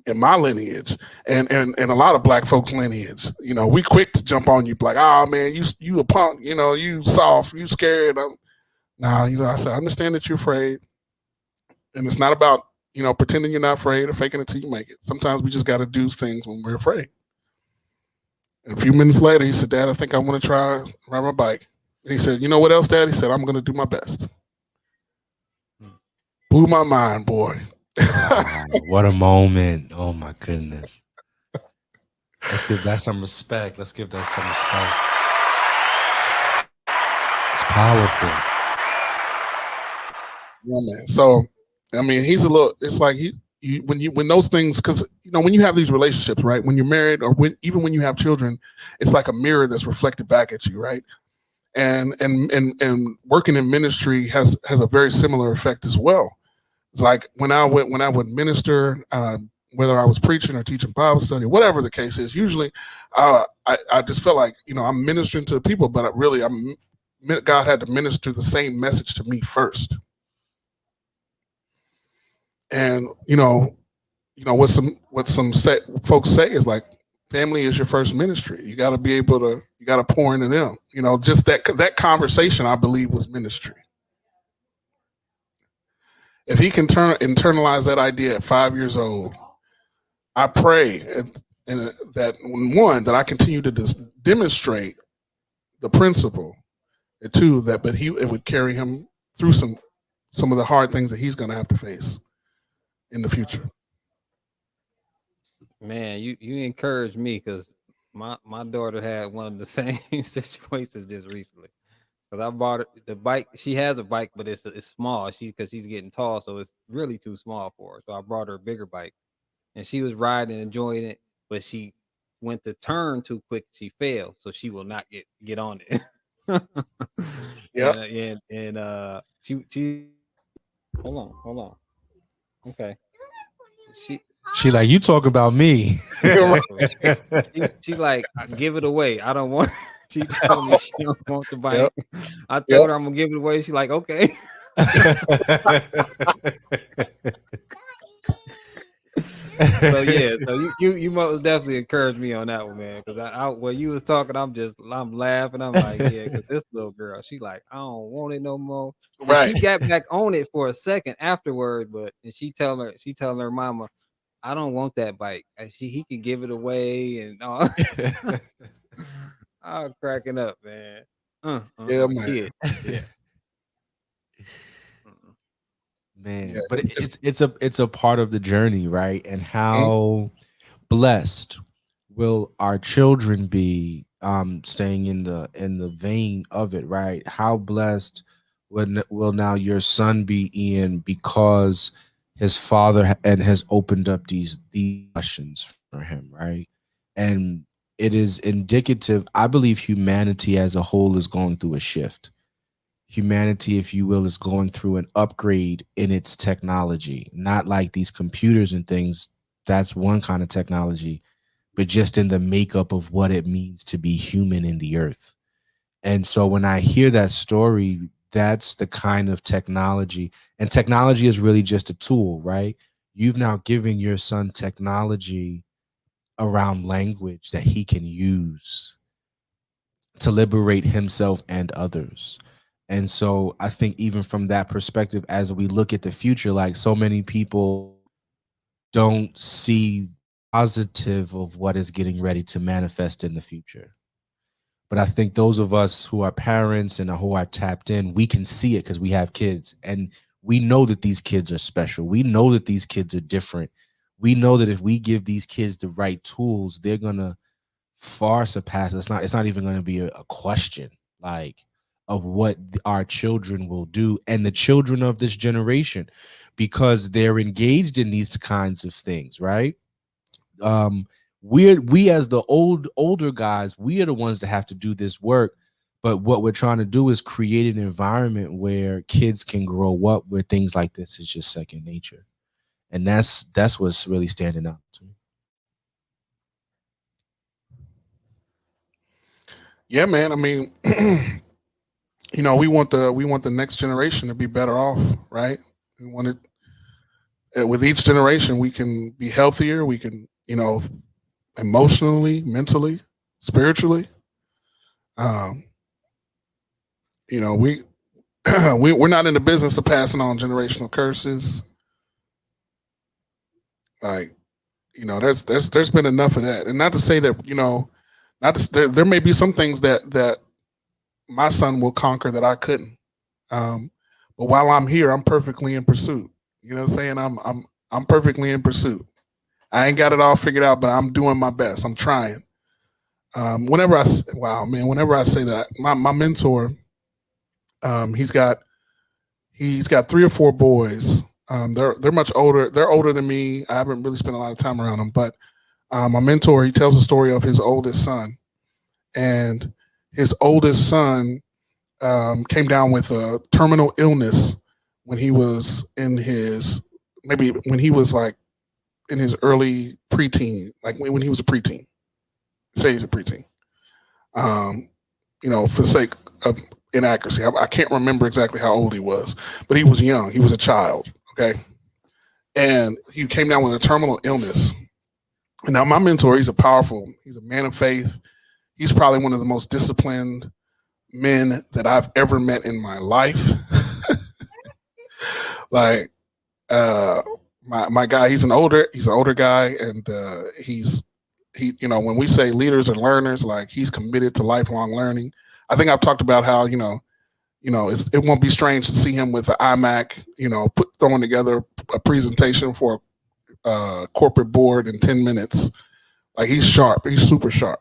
Speaker 1: in my lineage and a lot of black folks' lineage, we quick to jump on you like, oh man, you a punk, you soft, you scared. Nah, I said, I understand that you're afraid, and it's not about pretending you're not afraid or faking it till you make it. Sometimes we just got to do things when we're afraid. And a few minutes later, he said, Dad, I think I want to try ride my bike. And he said, you know what else, Dad? He said, I'm going to do my best. Blew my mind, boy.
Speaker 3: Wow, what a moment. Oh my goodness. Let's give that some respect. It's powerful.
Speaker 1: Yeah, man. So, I mean, it's like when those things, because when you have these relationships, right? When you're married, or even when you have children, it's like a mirror that's reflected back at you, right? And working in ministry has a very similar effect as well. It's like when I would minister, whether I was preaching or teaching Bible study, whatever the case is, usually I just felt like I'm ministering to people, but God had to minister the same message to me first. And what some folks say is like, family is your first ministry. You got to be able to, pour into them. Just that conversation, I believe, was ministry. If he can internalize that idea at 5 years old, I pray that I continue to demonstrate the principle, and two, that it would carry him through some of the hard things that he's going to have to face in the future.
Speaker 2: Man, you encouraged me, because my daughter had one of the same situations just recently. Because I bought her the bike. She has a bike, but it's small. Because she's getting tall, so it's really too small for her. So I brought her a bigger bike, and she was riding, enjoying it. But she went to turn too quick. She failed, so she will not get on it.
Speaker 1: Yeah.
Speaker 2: And she hold on. Okay.
Speaker 3: She like, you talk about me.
Speaker 2: she like, give it away. I don't want. She told me she don't want the bike. Yep. I told her I'm gonna give it away. She's like, okay. So yeah, so you most definitely encouraged me on that one, man. Because when you was talking, I'm laughing. I'm like, yeah, because this little girl, she like, I don't want it no more. Right. And she got back on it for a second afterward, and she telling her mama, I don't want that bike. He can give it away and all. I'm cracking up, man.
Speaker 1: Yeah, man.
Speaker 2: Yeah.
Speaker 3: Man, yeah, but it's a part of the journey, right? And how blessed will our children be, staying in the vein of it, right? How blessed will now your son be, Ian, because his father has opened up these questions for him, right? And it is indicative. I believe humanity as a whole is going through a shift. Humanity, if you will, is going through an upgrade in its technology, not like these computers and things. That's one kind of technology, but just in the makeup of what it means to be human in the earth. And so when I hear that story, that's the kind of technology, and technology is really just a tool, right? You've now given your son technology around language that he can use to liberate himself and others. And so I think even from that perspective, as we look at the future, like, so many people don't see positive of what is getting ready to manifest in the future. But I think those of us who are parents and who are tapped in, we can see it because we have kids, and we know that these kids are special. We know that these kids are different. We know that if we give these kids the right tools, they're gonna far surpass. It's not even going to be a question, like, of what our children will do, and the children of this generation, because they're engaged in these kinds of things, right? We as the older guys, we are the ones that have to do this work. But what we're trying to do is create an environment where kids can grow up where things like this is just second nature. And that's what's really standing out to me.
Speaker 1: Yeah, man. I mean, we want the next generation to be better off, right? We want it. with each generation, we can be healthier. We can, emotionally, mentally, spiritually. Um, we we're not in the business of passing on generational curses. Like, there's been enough of that, and not to say that not to, there may be some things that my son will conquer that I couldn't. But while I'm here, I'm perfectly in pursuit. You know what I'm saying? I'm perfectly in pursuit. I ain't got it all figured out, but I'm doing my best. I'm trying. Whenever I say that, my mentor, he's got 3 or 4 boys. They're much older. They're older than me. I haven't really spent a lot of time around them, but my mentor, he tells the story of his oldest son, and his oldest son came down with a terminal illness when he was when he was like in his early preteen, like when he was a preteen. Say he's a preteen. For the sake of inaccuracy, I can't remember exactly how old he was, but he was young. He was a child. Okay, and he came down with a terminal illness. And now my mentor, he's a man of faith. He's probably one of the most disciplined men that I've ever met in my life. Like, my guy, he's an older guy, and when we say leaders are learners, like, he's committed to lifelong learning. I think I've talked about how it won't be strange to see him with the iMac, throwing together a presentation for a corporate board in 10 minutes. Like, he's sharp. He's super sharp.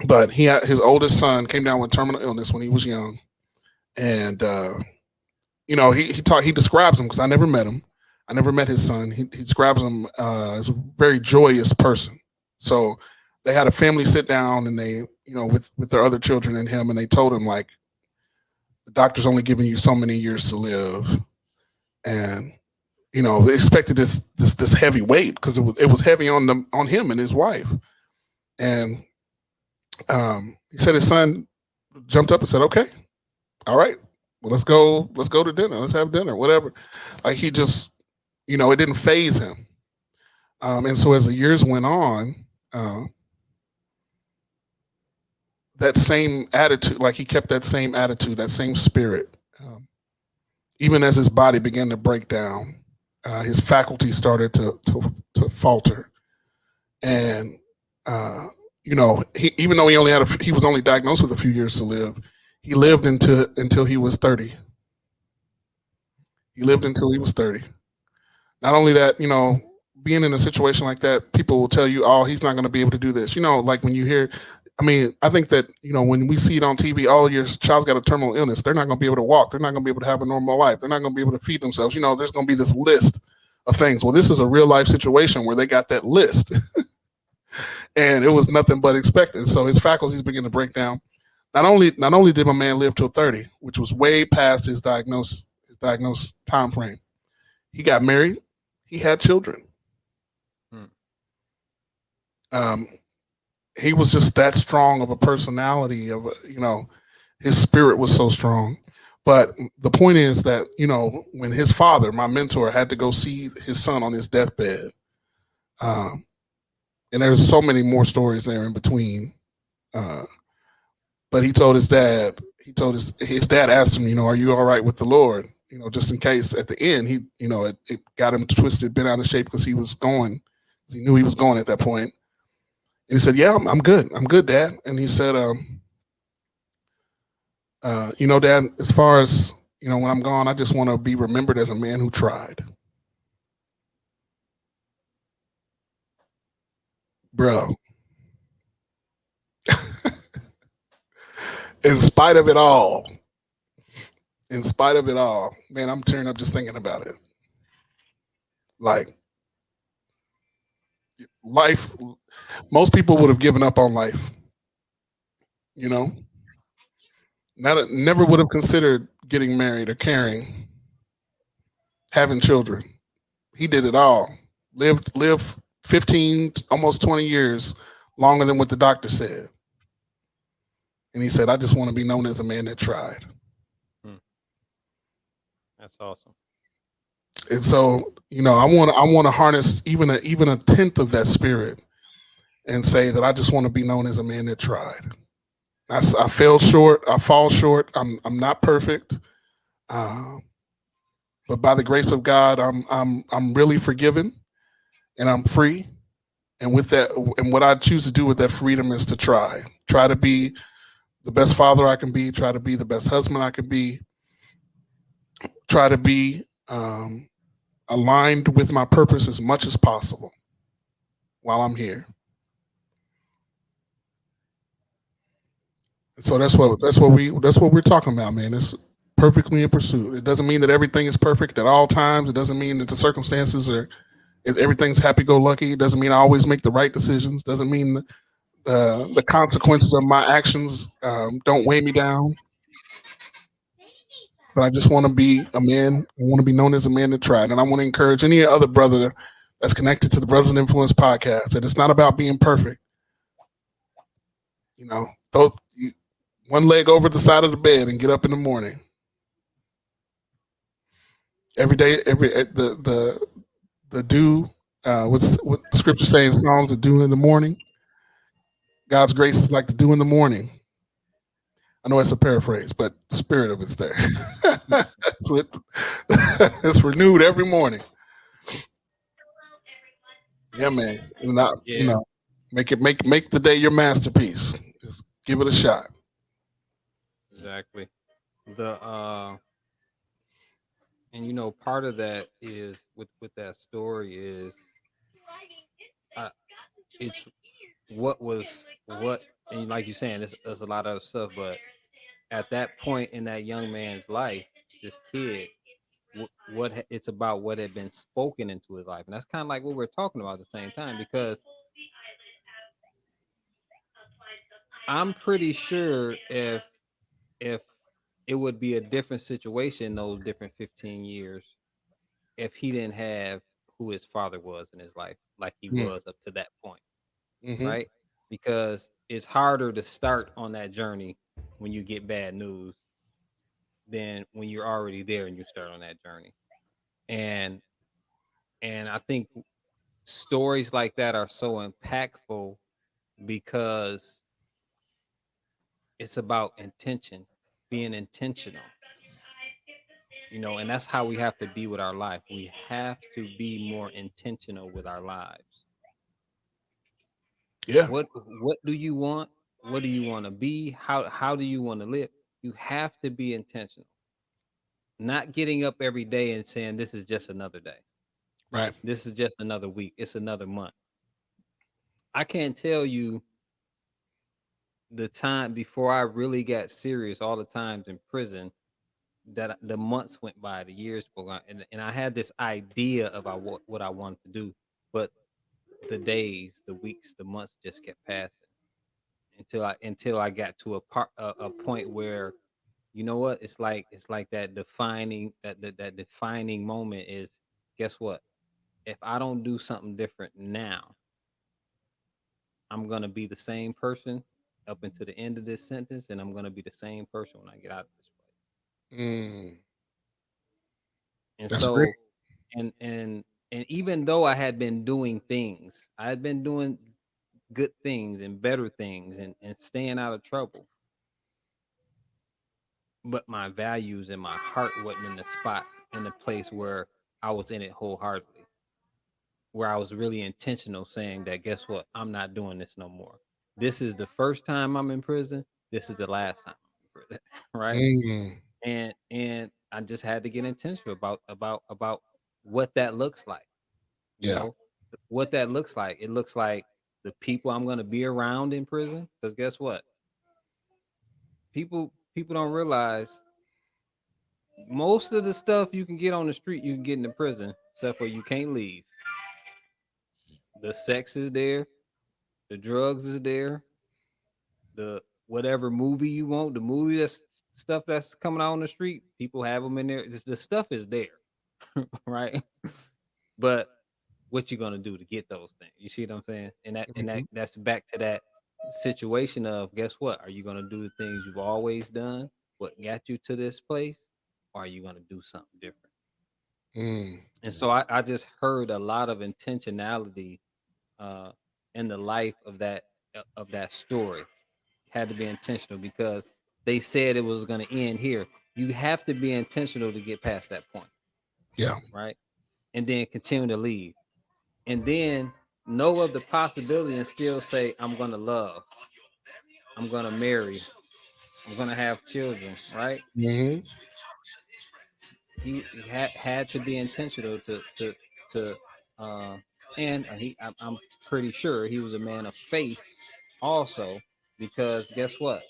Speaker 1: But his oldest son came down with terminal illness when he was young, and he describes him, because I never met him. I never met his son. He describes him as a very joyous person. So they had a family sit down, and they, with their other children and him, and they told him, like, the doctor's only giving you so many years to live, and they expected this heavy weight, because it was heavy on him and his wife, and he said his son jumped up and said, "Okay, all right, well, let's go to dinner. Let's have dinner, whatever." Like, he just, it didn't phase him. And so as the years went on, that same attitude, like, he kept that same attitude, that same spirit. Even as his body began to break down, his faculty started to falter. And, even though he was only diagnosed with a few years to live, he lived until he was 30. He lived until he was 30. Not only that, being in a situation like that, people will tell you, "Oh, he's not going to be able to do this." Like, when you hear, I think that, when we see it on TV, "Oh, your child's got a terminal illness. They're not going to be able to walk. They're not going to be able to have a normal life. They're not going to be able to feed themselves." There's going to be this list of things. Well, this is a real life situation where they got that list. And it was nothing but expected. So his faculties began to break down. Not only did my man live till 30, which was way past his diagnosed time frame, he got married. He had children. He was just that strong of a personality. His spirit was so strong. But the point is that, when his father, my mentor, had to go see his son on his deathbed, and there's so many more stories there in between. But he told his dad, his dad asked him, "Are you all right with the Lord?" Just in case at the end, it got him twisted, bent out of shape, because he knew he was going at that point. And he said, "Yeah, I'm good. I'm good, Dad." And he said, "Dad, as far as, when I'm gone, I just want to be remembered as a man who tried." Bro. In spite of it all, man, I'm tearing up just thinking about it. Like, life, most people would have given up on life. Never would have considered getting married or caring, having children. He did it all. Lived 15, almost 20 years longer than what the doctor said. And he said, "I just want to be known as a man that tried."
Speaker 2: That's awesome.
Speaker 1: And so, I want to harness even a tenth of that spirit and say that I just want to be known as a man that tried. I fell short. I fall short. I'm not perfect, uh, but by the grace of God, I'm really forgiven and I'm free. And with that, and what I choose to do with that freedom is to try to be the best father I can be, try to be the best husband I can be, try to be aligned with my purpose as much as possible while I'm here. And so that's what we're talking about, man. It's perfectly in pursuit. It doesn't mean that everything is perfect at all times. It doesn't mean that the circumstances are everything's happy go lucky. It doesn't mean I always make the right decisions. Doesn't mean the consequences of my actions don't weigh me down. But I just want to be a man. I want to be known as a man that tried. And I want to encourage any other brother that's connected to the Brothers in Influence podcast that it's not about being perfect. Throw one leg over the side of the bed and get up in the morning. Every day, the dew, what the scripture saying in Psalms, the dew in the morning. God's grace is like the dew in the morning. I know it's a paraphrase, but the spirit of it's there. It's renewed every morning. Yeah, man. Not,
Speaker 2: Yeah,
Speaker 1: make the day your masterpiece. Just give it a shot.
Speaker 2: exactly. The and part of that is with that story is uh, it's what and like you're saying, there's a lot of other stuff, but at that point in that young man's life, this kid, it's about what had been spoken into his life, and that's kind of like what we're talking about at the same time, because I'm pretty sure if it would be a different situation those different 15 years if he didn't have who his father was in his life like he
Speaker 1: Mm,
Speaker 2: was up to that point,
Speaker 1: hmm
Speaker 2: right? Because it's harder to start on that journey when you get bad news than when you're already there and you start on that journey. And I think stories like that are so impactful because it's about intention, being intentional. And that's how we have to be with our life. We have to be more intentional with our lives.
Speaker 1: Yeah.
Speaker 2: What do you want? What do you want to be? How do you want to live? You have to be intentional. Not getting up every day and saying this is just another day.
Speaker 1: Right.
Speaker 2: This is just another week. It's another month. I can't tell you the time before I really got serious, all the times in prison that the months went by, the years went by, and I had this idea about what I wanted to do, but the days, the weeks, the months just kept passing until I got to a point where it's like that defining moment is, guess what? If I don't do something different now, I'm gonna be the same person up until the end of this sentence, and I'm gonna be the same person when I get out of this place.
Speaker 1: Mm,
Speaker 2: And
Speaker 1: that's great.
Speaker 2: so, and even though I had been doing things, I had been doing good things and better things and staying out of trouble, but my values and my heart wasn't in the spot, in the place where I was in it wholeheartedly, where I was really intentional, saying that, guess what? I'm not doing this no more. This is the first time I'm in prison. This is the last time I'm in prison, right?
Speaker 1: Mm,
Speaker 2: And I just had to get intentional about what that looks like. You
Speaker 1: yeah.
Speaker 2: know what that looks like. It looks like the people I'm going to be around in prison. Because guess what? People don't realize most of the stuff you can get on the street, you can get in the prison, except for you can't leave. The sex is there, the drugs is there, the whatever movie you want, the movie that's stuff that's coming out on the street, people have them in there. The stuff is there, right? But what you gonna do to get those things? You see what I'm saying? And that and that
Speaker 1: Mhm.
Speaker 2: that's back to that situation of, guess what? Are you gonna do the things you've always done? What got you to this place? Or are you gonna do something different?
Speaker 1: Mm.
Speaker 2: And so I just heard a lot of intentionality in the life of that story. Had to be intentional because they said it was going to end here. You have to be intentional to get past that point.
Speaker 1: Yeah.
Speaker 2: Right. And then continue to leave. And then know of the possibility and still say, I'm going to love. I'm going to marry. I'm going to have children. Right.
Speaker 1: Mm-hmm.
Speaker 2: He had to be intentional and I'm pretty sure he was a man of faith also, because guess what?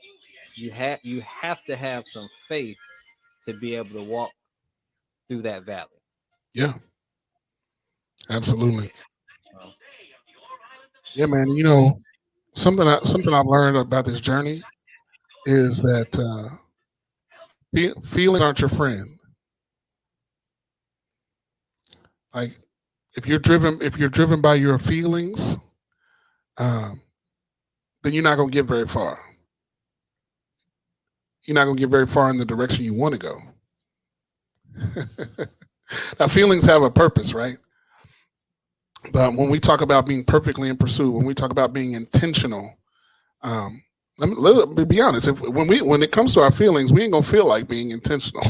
Speaker 2: You have to have some faith to be able to walk through that valley.
Speaker 1: Yeah, absolutely. Yeah, man. You know, something I've learned about this journey is that feelings aren't your friend. Like if you're driven by your feelings, then you're not gonna get very far. You're not gonna get very far in the direction you want to go. Now, feelings have a purpose, right? But when we talk about being perfectly in pursuit, when we talk about being intentional, let me be honest. When it comes to our feelings, we ain't gonna feel like being intentional,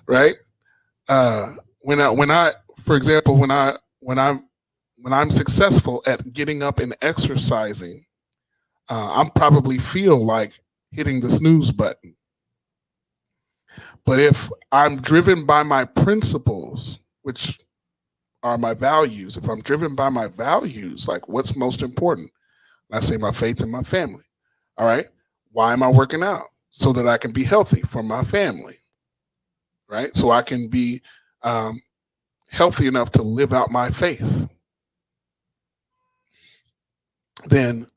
Speaker 1: right? For example, when I'm successful at getting up and exercising, I'm probably feel like hitting the snooze button. But if I'm driven by my principles, which are my values, if I'm driven by my values, like what's most important? I say my faith and my family. All right. Why am I working out? So that I can be healthy for my family. Right. So I can be healthy enough to live out my faith. Then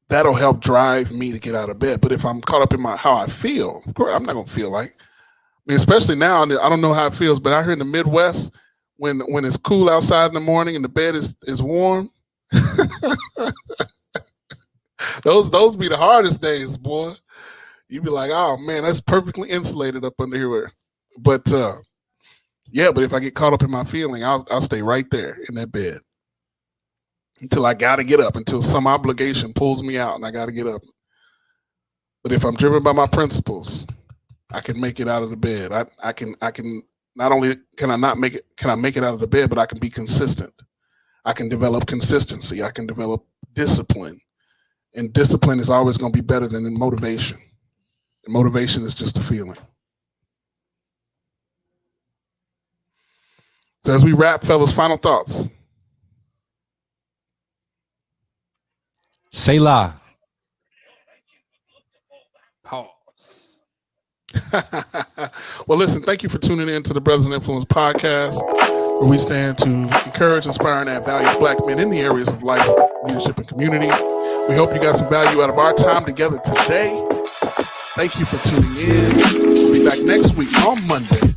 Speaker 1: that'll help drive me to get out of bed. But if I'm caught up in how I feel, of course, I'm not going to feel like. I mean, especially now, I don't know how it feels, but out here in the Midwest, when it's cool outside in the morning and the bed is warm, those be the hardest days, boy. You be like, oh man, that's perfectly insulated up under here. But but if I get caught up in my feeling, I'll stay right there in that bed until I got to get up, until some obligation pulls me out and I got to get up. But if I'm driven by my principles, I can make it out of the bed. I can not only can I make it out of the bed, but I can be consistent. I can develop consistency. I can develop discipline. And discipline is always going to be better than motivation. And motivation is just a feeling. So as we wrap, fellas, final thoughts.
Speaker 3: Selah.
Speaker 2: Pause.
Speaker 1: Well, listen, thank you for tuning in to the Brothers in Influence podcast, where we stand to encourage, inspire, and add value to Black men in the areas of life, leadership, and community. We hope you got some value out of our time together today. Thank you for tuning in. We'll be back next week on Monday,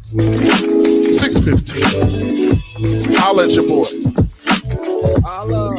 Speaker 1: 6:15. Holla at your boy.
Speaker 2: Holla.